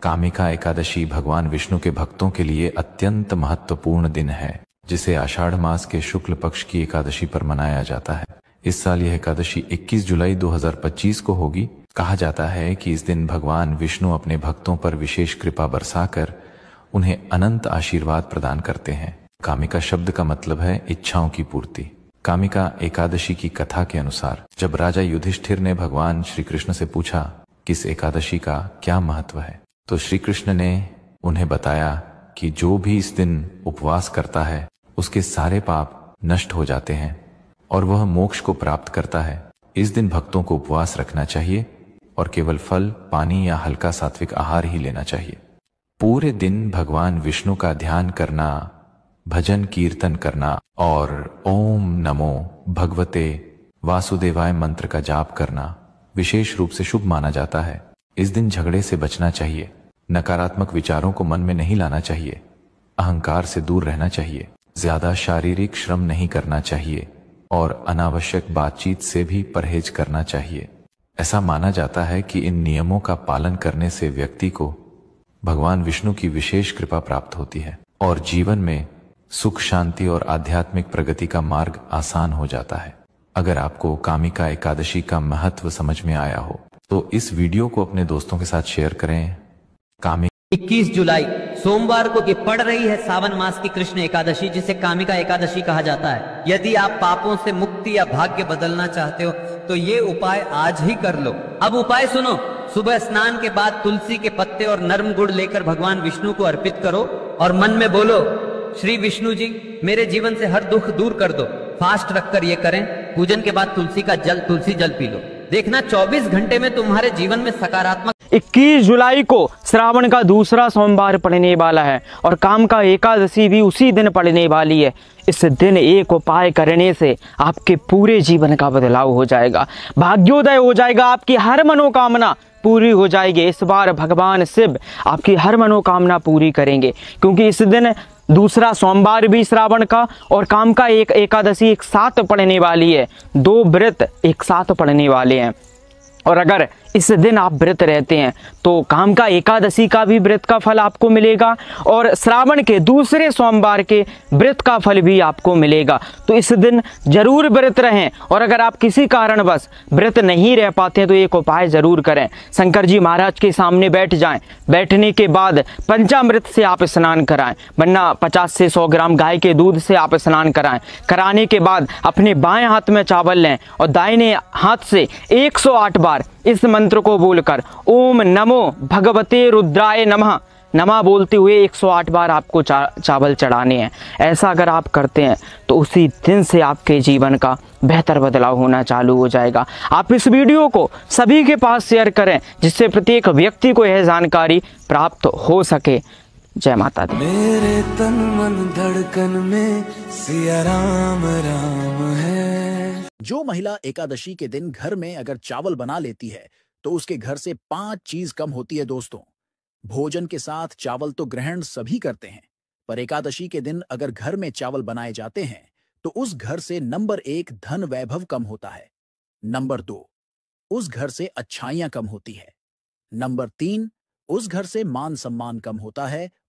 कामिका एकादशी भगवान विष्णु के भक्तों के लिए अत्यंत महत्वपूर्ण दिन है, जिसे आषाढ़ मास के शुक्ल पक्ष की एकादशी पर मनाया जाता है। इस साल यह एकादशी 21 जुलाई 2025 को होगी। कहा जाता है कि इस दिन भगवान विष्णु अपने भक्तों पर विशेष कृपा बरसाकर उन्हें अनंत आशीर्वाद प्रदान करते हैं। कामिका शब्द का मतलब है इच्छाओं की पूर्ति। कामिका एकादशी की कथा के अनुसार जब राजा युधिष्ठिर ने भगवान श्री कृष्ण से पूछा कि इस एकादशी का क्या महत्व है, तो श्री कृष्ण ने उन्हें बताया कि जो भी इस दिन उपवास करता है उसके सारे पाप नष्ट हो जाते हैं और वह मोक्ष को प्राप्त करता है। इस दिन भक्तों को उपवास रखना चाहिए और केवल फल, पानी या हल्का सात्विक आहार ही लेना चाहिए। पूरे दिन भगवान विष्णु का ध्यान करना, भजन कीर्तन करना और ओम नमो भगवते वासुदेवाय मंत्र का जाप करना विशेष रूप से शुभ माना जाता है। इस दिन झगड़े से बचना चाहिए, नकारात्मक विचारों को मन में नहीं लाना चाहिए, अहंकार से दूर रहना चाहिए, ज्यादा शारीरिक श्रम नहीं करना चाहिए और अनावश्यक बातचीत से भी परहेज करना चाहिए। ऐसा माना जाता है कि इन नियमों का पालन करने से व्यक्ति को भगवान विष्णु की विशेष कृपा प्राप्त होती है और जीवन में सुख, शांति और आध्यात्मिक प्रगति का मार्ग आसान हो जाता है। अगर आपको कामिका एकादशी का महत्व समझ में आया हो तो इस वीडियो को अपने दोस्तों के साथ शेयर करें। 21 जुलाई सोमवार को ये पड़ रही है सावन मास की कृष्ण एकादशी, जिसे कामिका एकादशी कहा जाता है। यदि आप पापों से मुक्ति या भाग्य बदलना चाहते हो तो ये उपाय आज ही कर लो। अब उपाय सुनो। सुबह स्नान के बाद तुलसी के पत्ते और नरम गुड़ लेकर भगवान विष्णु को अर्पित करो और मन में बोलो, श्री विष्णु जी मेरे जीवन से हर दुख दूर कर दो। फास्ट रखकर ये करें। पूजन के बाद तुलसी जल पी लो। देखना 24 घंटे में तुम्हारे जीवन में सकारात्मक। 21 जुलाई को श्रावण का दूसरा सोमवार पड़ने वाला है और कामिका एकादशी भी उसी दिन पड़ने वाली है। इस दिन एक उपाय करने से आपके पूरे जीवन का बदलाव हो जाएगा, भाग्योदय हो जाएगा, आपकी हर मनोकामना पूरी हो जाएगी। इस बार भगवान शिव आपकी हर मनोकामना पूरी करेंगे, क्योंकि इस दिन दूसरा सोमवार भी श्रावण का और कामिका एकादशी एक साथ पड़ने वाली है। 2 व्रत एक साथ पड़ने वाले हैं और अगर इस दिन आप व्रत रहते हैं तो कामिका एकादशी का भी व्रत का फल आपको मिलेगा और श्रावण के दूसरे सोमवार के व्रत का फल भी आपको मिलेगा। तो इस दिन जरूर व्रत रहें और अगर आप किसी कारणवश व्रत नहीं रह पाते हैं तो एक उपाय जरूर करें। शंकर जी महाराज के सामने बैठ जाएं। बैठने के बाद पंचामृत से आप स्नान कराएं, वरना 50 से 100 ग्राम गाय के दूध से आप स्नान कराएं। कराने के बाद अपने बाएं हाथ में चावल लें और दाहिने हाथ से 108 बार इस मंत्र को बोलकर ओम नमो भगवते रुद्राय नमः नमः बोलते हुए 108 बार आपको चावल चढ़ाने हैं। ऐसा अगर आप करते हैं तो उसी दिन से आपके जीवन का बेहतर बदलाव होना चालू हो जाएगा। आप इस वीडियो को सभी के पास शेयर करें, जिससे प्रत्येक व्यक्ति को यह जानकारी प्राप्त हो सके। जय माता दी। मेरे तन मन धड़कन में सिया राम राम है। जो महिला एकादशी के दिन घर में अगर चावल बना लेती है तो उसके घर से 5 चीज कम होती है दोस्तों। भोजन के साथ चावल तो ग्रहण सभी करते हैं, पर एकादशी के दिन अगर घर में चावल बनाए जाते हैं तो उस घर से नंबर 1 धन वैभव कम होता है, नंबर 2 उस घर से अच्छाइयां कम होती है, नंबर 3 उस घर से मान सम्मान कम होता है